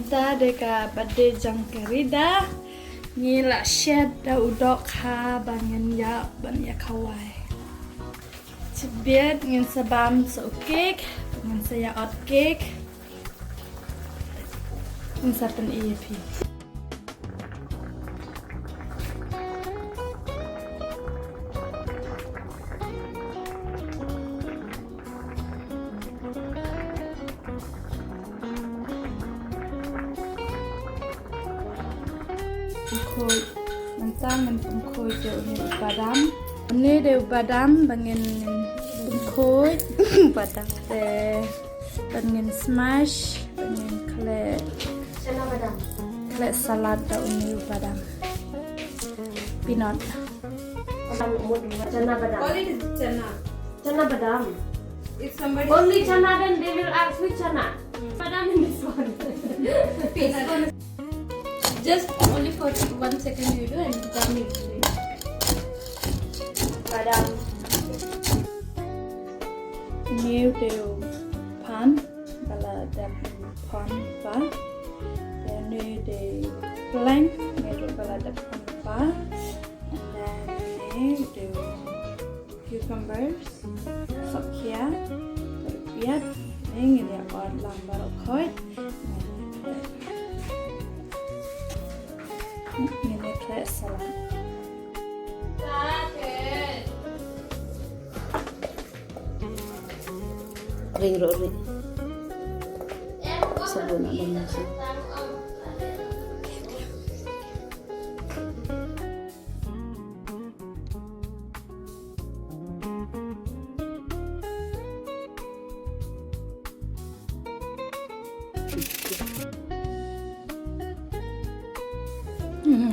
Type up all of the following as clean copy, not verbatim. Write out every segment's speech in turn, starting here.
Ta deka birthday jang ke Rida ni la shed da udok ha bangen ya ban ya kawai. Cibiet ngin sabam so cake ngin saya hot cake ngin sapen EP. Khôi mentang men khôi jauh ni badam ni de badam bangin khôi badam de bangin smash bangin kle Chana badam. kle salad da ni badam peanut Chana badam. All it is chana. Chana badam. If somebody Only chana, then they will ask which chana. Badam in this one. just only for 1 second you do and come it. Badam. new de pan bala da pan pa then ni de plank ni de bala da pan pa and then ni de cucumbers sokya biat ni de od lam baro khoi ni de kle salad Ring roti. Sabun abang nasi.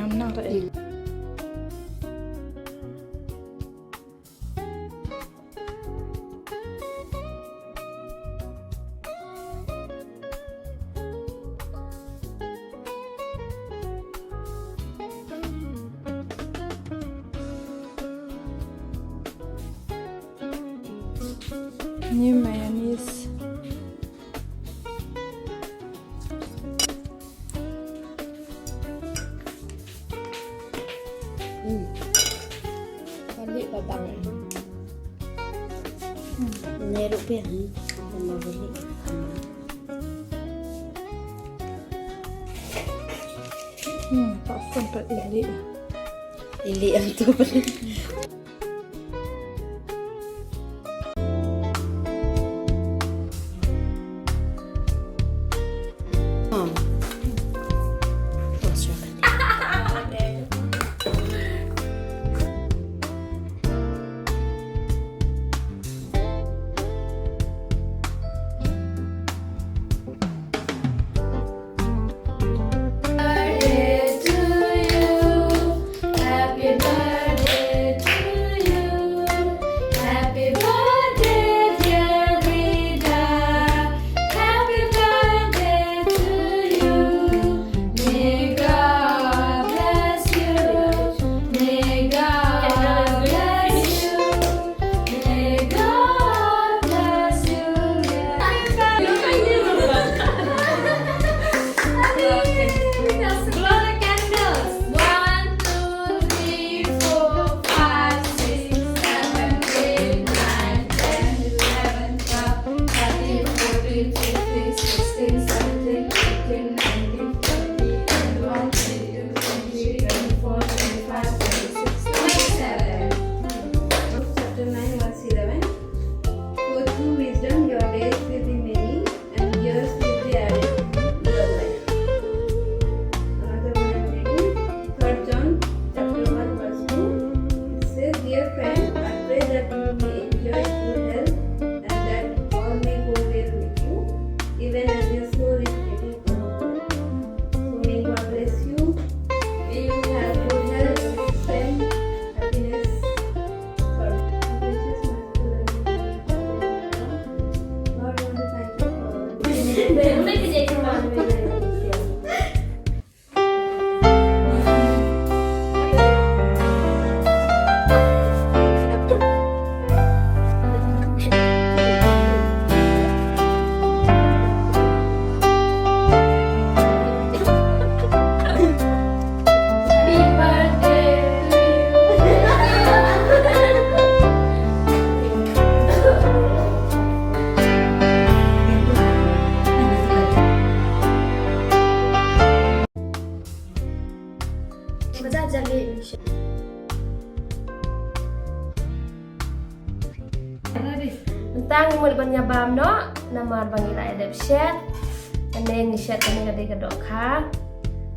I'm not a new mayonnaise. Balik babang. Ini rupiah ni. Sama balik. Tak sempat ini. Ili yang tu balik. sekarang imut banya bam no nama bangi la edep shed ane ni shed ane gade gadok kha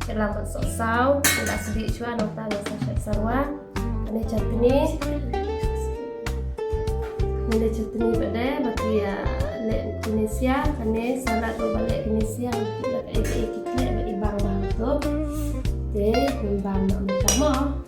dalam bentuk saus tidak sedikit cua nota biasa shed sarwa ane chutney ini chutney bade bagi ya le Indonesia ane salad do balik Indonesia untuk kita bagi bang bang tu de bang no sama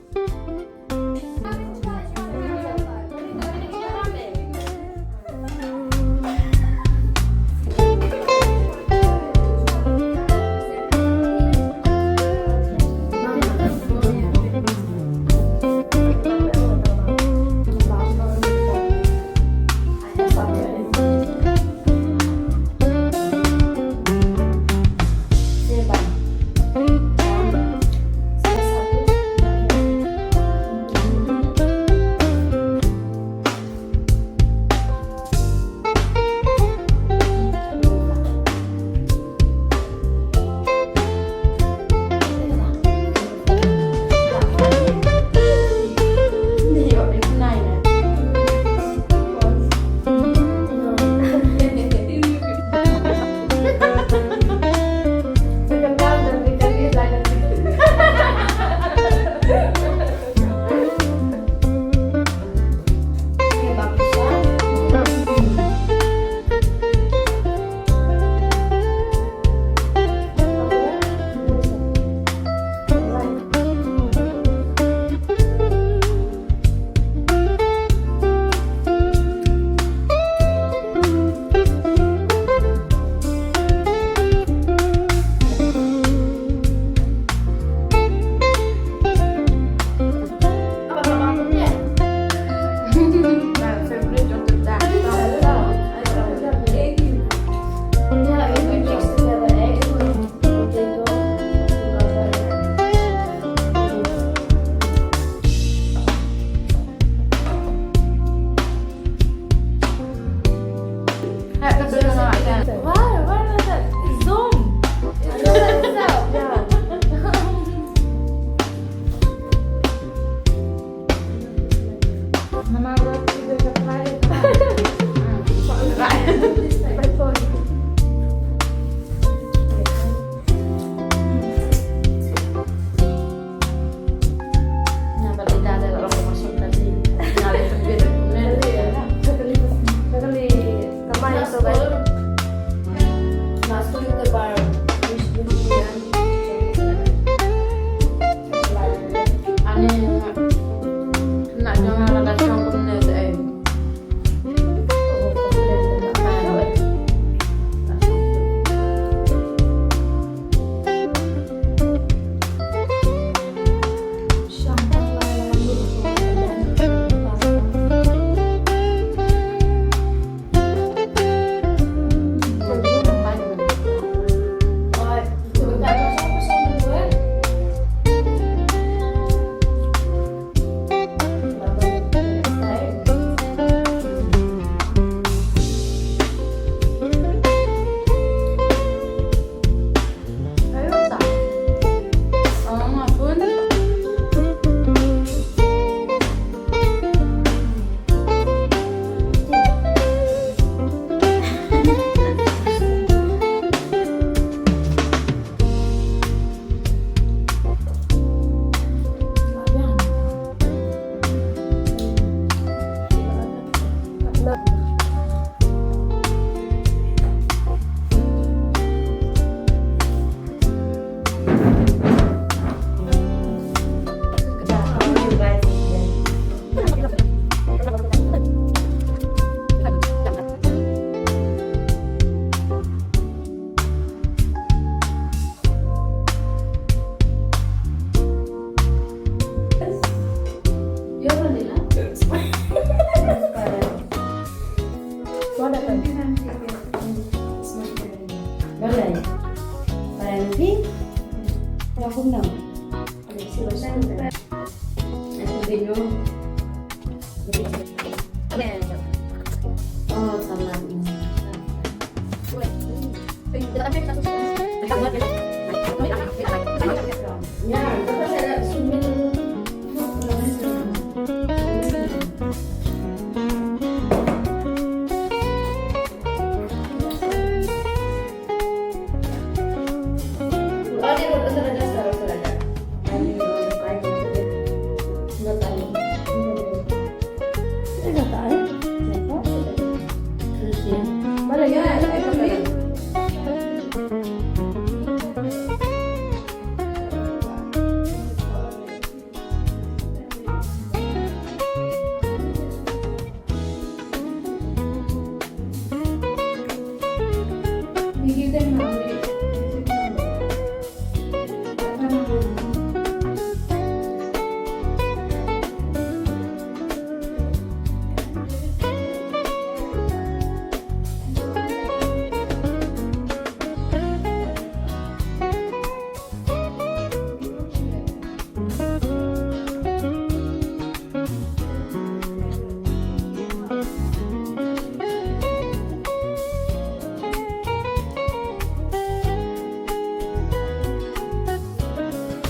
give them only.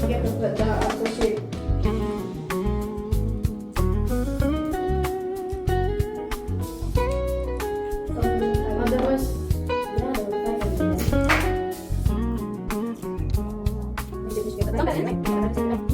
Get to put the upper shape. Otherwise, yeah, Tambah ya?